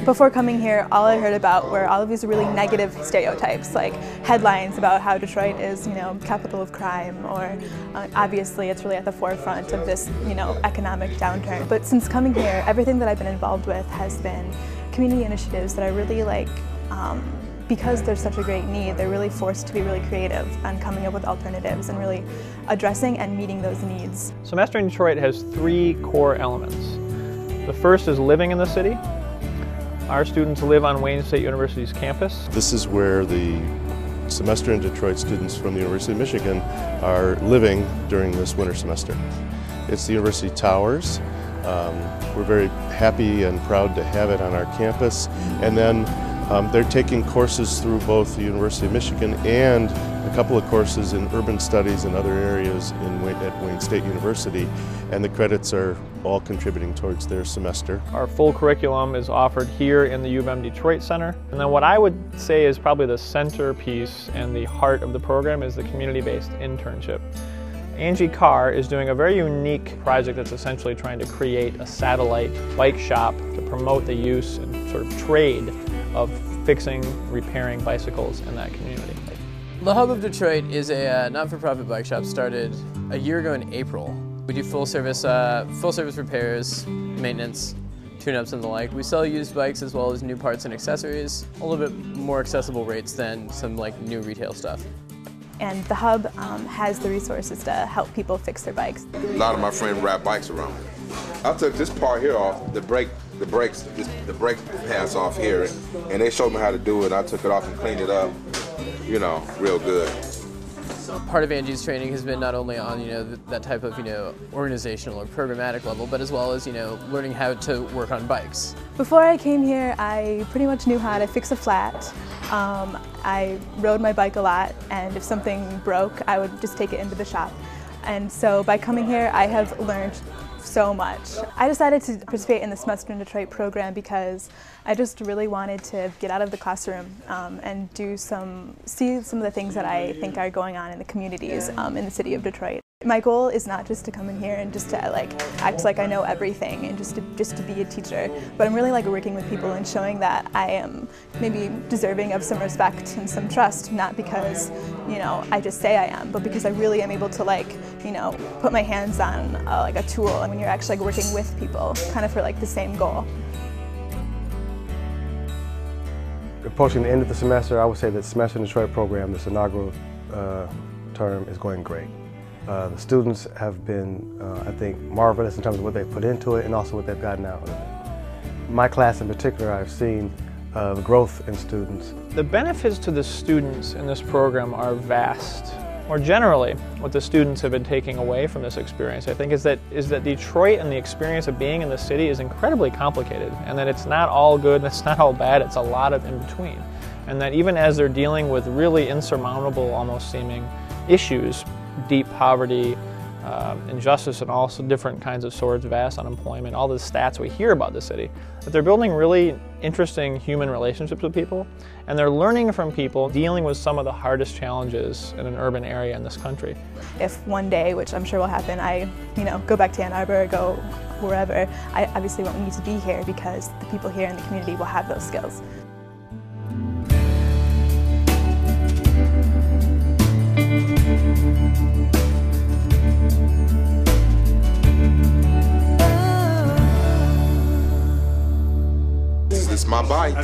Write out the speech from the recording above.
Before coming here, all I heard about were all of these really negative stereotypes, like headlines about how Detroit is, capital of crime, or obviously it's really at the forefront of this, economic downturn. But since coming here, everything that I've been involved with has been community initiatives that I really like. Because there's such a great need, they're really forced to be really creative and coming up with alternatives and really addressing and meeting those needs. Semester in Detroit has 3 core elements. The first is living in the city. Our students live on Wayne State University's campus. This is where the Semester in Detroit students from the University of Michigan are living during this winter semester. It's the University Towers. We're very happy and proud to have it on our campus. And then they're taking courses through both the University of Michigan and a couple of courses in urban studies and other areas at Wayne State University, and the credits are all contributing towards their semester. Our full curriculum is offered here in the U of M Detroit Center. And then what I would say is probably the centerpiece and the heart of the program is the community-based internship. Angie Carr is doing a very unique project that's essentially trying to create a satellite bike shop to promote the use and sort of trade of fixing, repairing bicycles in that community. The Hub of Detroit is a not-for-profit bike shop started a year ago in April. We do full service repairs, maintenance, tune-ups and the like. We sell used bikes as well as new parts and accessories, a little bit more accessible rates than some new retail stuff. And the Hub has the resources to help people fix their bikes. A lot of my friends ride bikes around. I took this part here off, the brake pads off here, and they showed me how to do it. I took it off and cleaned it up, real good. Part of Angie's training has been not only on that type of organizational or programmatic level, but as well as learning how to work on bikes. Before I came here, I pretty much knew how to fix a flat. I rode my bike a lot, and if something broke, I would just take it into the shop. And so by coming here, I have learned so much. I decided to participate in the Semester in Detroit program because I just really wanted to get out of the classroom and see some of the things that I think are going on in the communities in the city of Detroit. My goal is not just to come in here and just to act like I know everything and just to be a teacher, but I'm really working with people and showing that I am maybe deserving of some respect and some trust, not because I just say I am, but because I really am able to put my hands on a tool, and when you're actually working with people kind of for the same goal. Approaching the end of the semester, I would say that the Semester in Detroit program, this inaugural term, is going great. The students have been, I think, marvelous in terms of what they've put into it and also what they've gotten out of it. My class in particular, I've seen the growth in students. The benefits to the students in this program are vast. More generally, what the students have been taking away from this experience, I think, is that Detroit and the experience of being in the city is incredibly complicated, and that it's not all good and it's not all bad, it's a lot of in between. And that even as they're dealing with really insurmountable, almost seeming issues, deep poverty, injustice, and also different kinds of sorts, vast unemployment, all the stats we hear about the city, that they're building really interesting human relationships with people, and they're learning from people dealing with some of the hardest challenges in an urban area in this country. If one day, which I'm sure will happen, I go back to Ann Arbor, go wherever, I obviously won't need to be here because the people here in the community will have those skills. This is my bike.